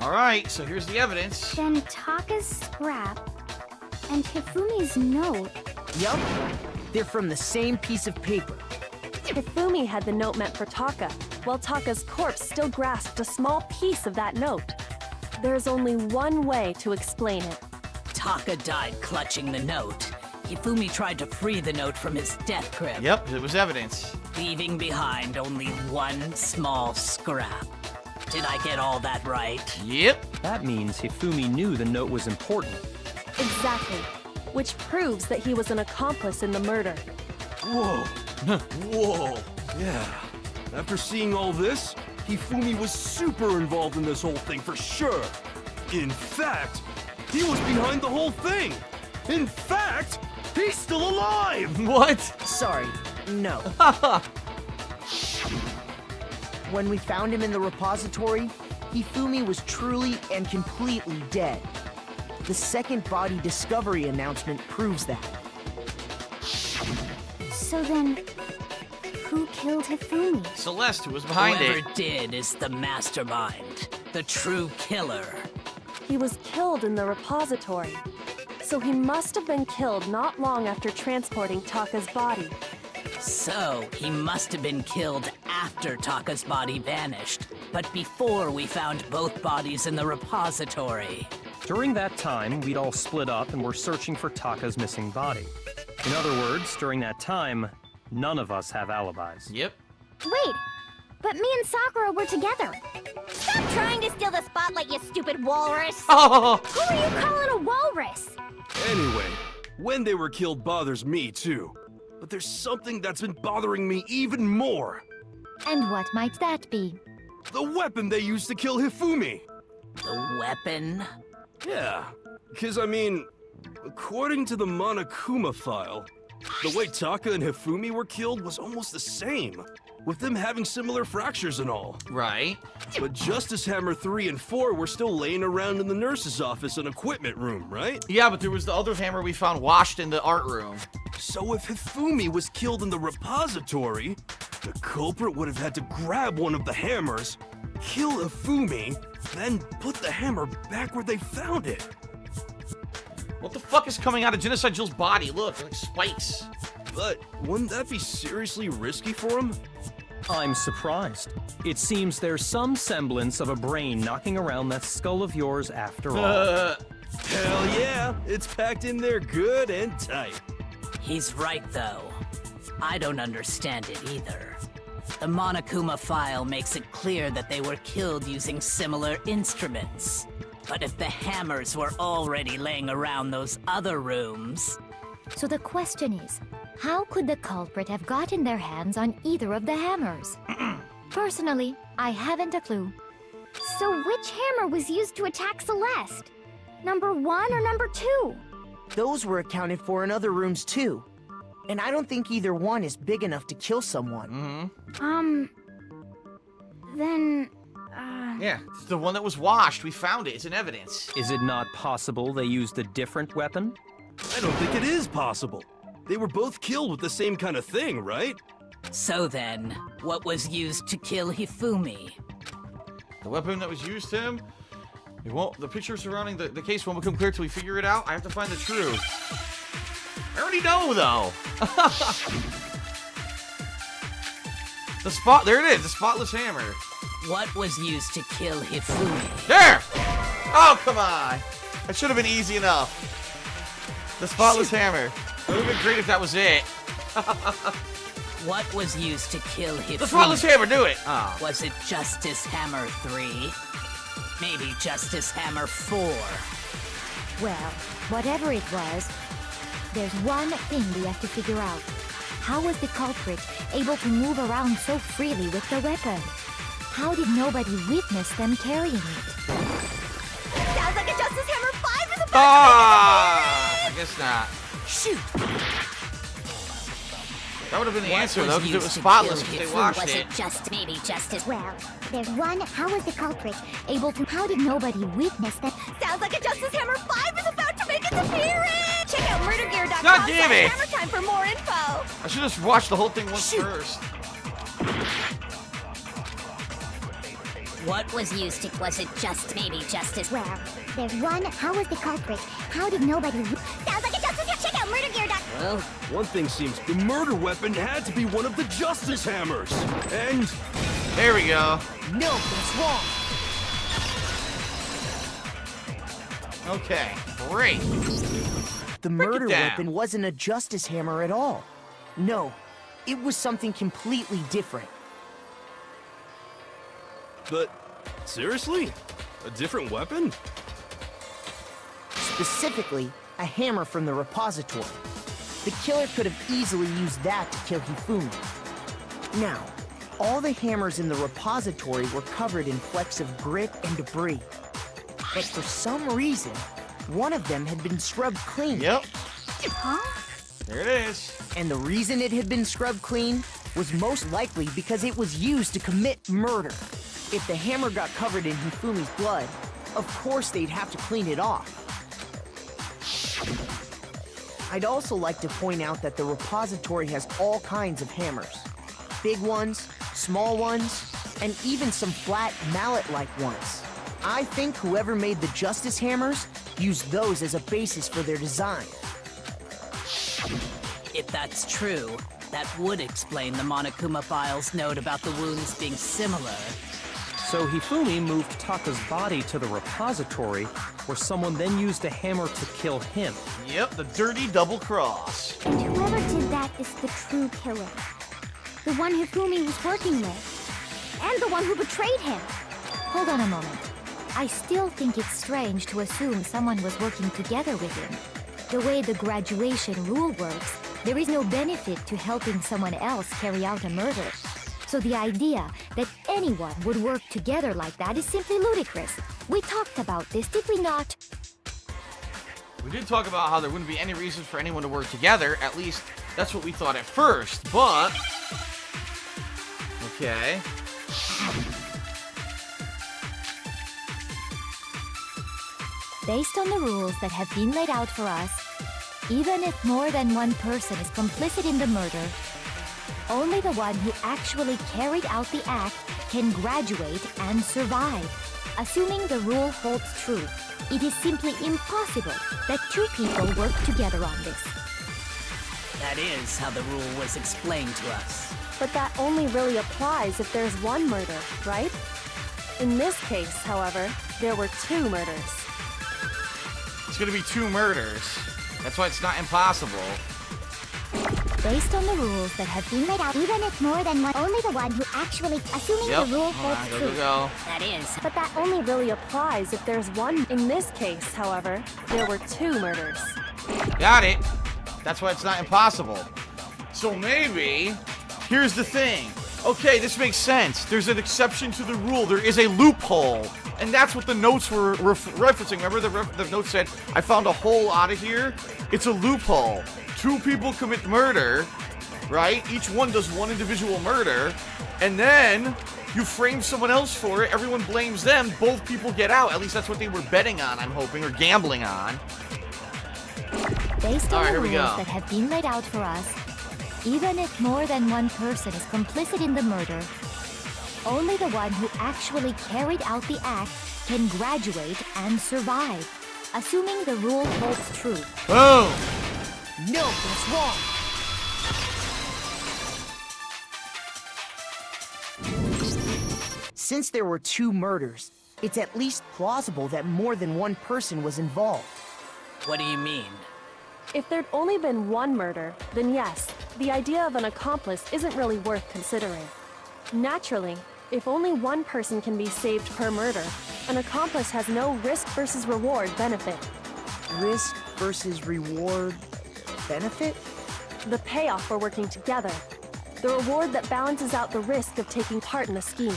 Alright, so here's the evidence. Then Taka's scrap and Hifumi's note. Yup, they're from the same piece of paper. Hifumi had the note meant for Taka, while Taka's corpse still grasped a small piece of that note. There's only one way to explain it. Taka died clutching the note. Hifumi tried to free the note from his death grip. Yep, it was evidence. Leaving behind only one small scrap. Did I get all that right? Yep. That means Hifumi knew the note was important. Exactly. Which proves that he was an accomplice in the murder. Whoa. Whoa. Yeah. After seeing all this, Hifumi was super involved in this whole thing for sure. In fact, he was behind the whole thing. In fact, he's still alive! What? Sorry, no. When we found him in the repository, Hifumi was truly and completely dead. The second body discovery announcement proves that. So then, who killed Hifumi? Celeste, who was behind Whoever it. did is the mastermind, the true killer. He was killed in the repository. So he must have been killed not long after transporting Taka's body. So, he must have been killed after Taka's body vanished, but before we found both bodies in the repository. During that time, we'd all split up and were searching for Taka's missing body. In other words, during that time, none of us have alibis. Yep. Wait, but me and Sakura were together. Stop trying to steal the spotlight, you stupid walrus! Oh! Who are you calling a walrus? Anyway, when they were killed bothers me too. But there's something that's been bothering me even more. And what might that be? The weapon they used to kill Hifumi. The weapon? Yeah, because I mean, according to the Monokuma file, the way Taka and Hifumi were killed was almost the same, with them having similar fractures and all. Right. But Justice Hammer 3 and 4 were still laying around in the nurse's office and equipment room, right? Yeah, but there was the other hammer we found washed in the art room. So if Hifumi was killed in the repository, the culprit would have had to grab one of the hammers, kill Hifumi, then put the hammer back where they found it. What the fuck is coming out of Genocide Jill's body? Look, like spikes. But wouldn't that be seriously risky for him? I'm surprised. It seems there's some semblance of a brain knocking around that skull of yours after all. Hell yeah, it's packed in there good and tight. He's right, though. I don't understand it either. The Monokuma file makes it clear that they were killed using similar instruments. But if the hammers were already laying around those other rooms... So the question is, how could the culprit have gotten their hands on either of the hammers? Personally, I haven't a clue. So which hammer was used to attack Celeste? Number 1 or number 2? Those were accounted for in other rooms too. And I don't think either one is big enough to kill someone. Then, Yeah, it's the one that was washed. We found it. It's in evidence. Is it not possible they used a different weapon? I don't think it is possible. They were both killed with the same kind of thing, right? So then, what was used to kill Hifumi? The weapon that was used to him? It won't. The picture surrounding the case won't become clear till we figure it out. I have to find the truth. I already know, though. The spot. There it is. The spotless hammer. What was used to kill Hifumi? There! Oh, come on. That should have been easy enough. The spotless hammer. It would have been great if that was it. What was used to kill Hifumi? The spotless hammer, do it! Oh. Was it Justice Hammer 3? Maybe Justice Hammer 4? well, whatever it was, there's one thing we have to figure out. How was the culprit able to move around so freely with the weapon? How did nobody witness them carrying it? Sounds like a Justice Hammer 5 is about I guess not. Shoot! That would have been the What answer, was though, because it used was to spotless kill because they Hifumi? washed Was it. it just maybe Justice? Well, there's one. How was the culprit able to... How did nobody witness that? Sounds like a Justice Hammer 5 is about to make its appearance! Check out murdergear.com God damn it! Hammer Time for more info! I should have watched the whole thing once first. What was used to... Was it just maybe justice? Well, there's one. How was the culprit? How did nobody... Sounds like a justice here. Check out murdergear.com. Well, one thing seems the murder weapon had to be one of the justice hammers. And There we go. No, that's wrong. Okay, great. The murder down. weapon wasn't a justice hammer at all. No, it was something completely different. but seriously? A different weapon? Specifically, a hammer from the repository. The killer could have easily used that to kill Hifumi. Now, all the hammers in the repository were covered in flecks of grit and debris. But for some reason, one of them had been scrubbed clean. Yep, Huh? there it is. And the reason it had been scrubbed clean was most likely because it was used to commit murder. If the hammer got covered in Hifumi's blood, of course they'd have to clean it off. I'd also like to point out that the repository has all kinds of hammers. Big ones, small ones, and even some flat mallet-like ones. I think whoever made the justice hammers used those as a basis for their design. If that's true, that would explain the Monokuma file's note about the wounds being similar. So Hifumi moved Taka's body to the repository, where someone then used a hammer to kill him. Yep, the dirty double cross. And whoever did that is the true killer. The one Hifumi was working with. And the one who betrayed him. Hold on a moment. I still think it's strange to assume someone was working together with him. The way the graduation rule works, there is no benefit to helping someone else carry out a murder. So the idea that anyone would work together like that is simply ludicrous. We talked about this, did we not? We did talk about how there wouldn't be any reason for anyone to work together. At least, that's what we thought at first, but... Okay. Based on the rules that have been laid out for us, even if more than one person is complicit in the murder, only the one who actually carried out the act can graduate and survive. Assuming the rule holds true, it is simply impossible that two people work together on this. That is how the rule was explained to us. But that only really applies if there's one murder, right? In this case, however, there were two murders. It's gonna be two murders. That's why it's not impossible. Based on the rules that have been laid out, even if more than one, only the one who actually, assuming Yep. the rule Hold holds on, true. go. That is. But that only really applies if there's one. In this case, however, there were two murders. Got it. That's why it's not impossible. So maybe, here's the thing. Okay, this makes sense. There's an exception to the rule. There is a loophole. And that's what the notes were referencing. Remember the note said, I found a hole out of here? It's a loophole. Two people commit murder, right? Each one does one individual murder. And then you frame someone else for it. Everyone blames them. Both people get out. At least that's what they were betting on, I'm hoping, or gambling on. Based All on right, the here we rules go. that have been laid out for us, even if more than one person is complicit in the murder, only the one who actually carried out the act can graduate and survive, assuming the rule holds true. Boom! No, that's wrong. Since there were two murders, it's at least plausible that more than one person was involved. What do you mean? If there'd only been one murder, then yes, the idea of an accomplice isn't really worth considering. Naturally, if only one person can be saved per murder, an accomplice has no risk versus reward benefit. Risk versus reward benefit? The payoff for working together. The reward that balances out the risk of taking part in a scheme.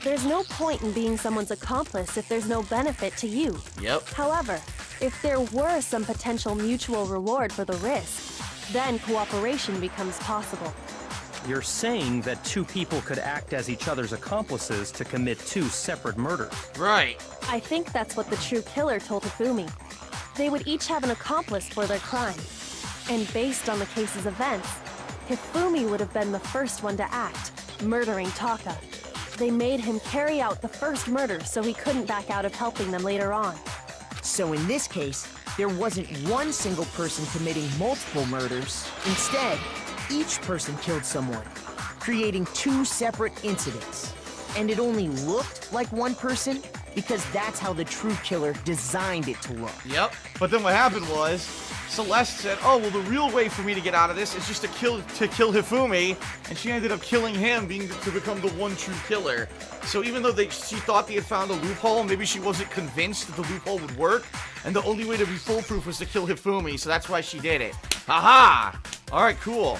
There's no point in being someone's accomplice if there's no benefit to you. Yep. However, if there were some potential mutual reward for the risk, then cooperation becomes possible. You're saying that two people could act as each other's accomplices to commit two separate murders. Right. I think that's what the true killer told Hifumi. They would each have an accomplice for their crime. And based on the case's events, Hifumi would have been the first one to act, murdering Taka. They made him carry out the first murder so he couldn't back out of helping them later on. So in this case, there wasn't one single person committing multiple murders. Instead, each person killed someone, creating two separate incidents. And it only looked like one person because that's how the true killer designed it to look. Yep. But then what happened was, Celeste said, oh, well, the real way for me to get out of this is just to kill Hifumi, and she ended up killing him, to become the one true killer. So even though she thought they had found a loophole, maybe she wasn't convinced that the loophole would work, and the only way to be foolproof was to kill Hifumi, so that's why she did it. Haha! Alright, cool.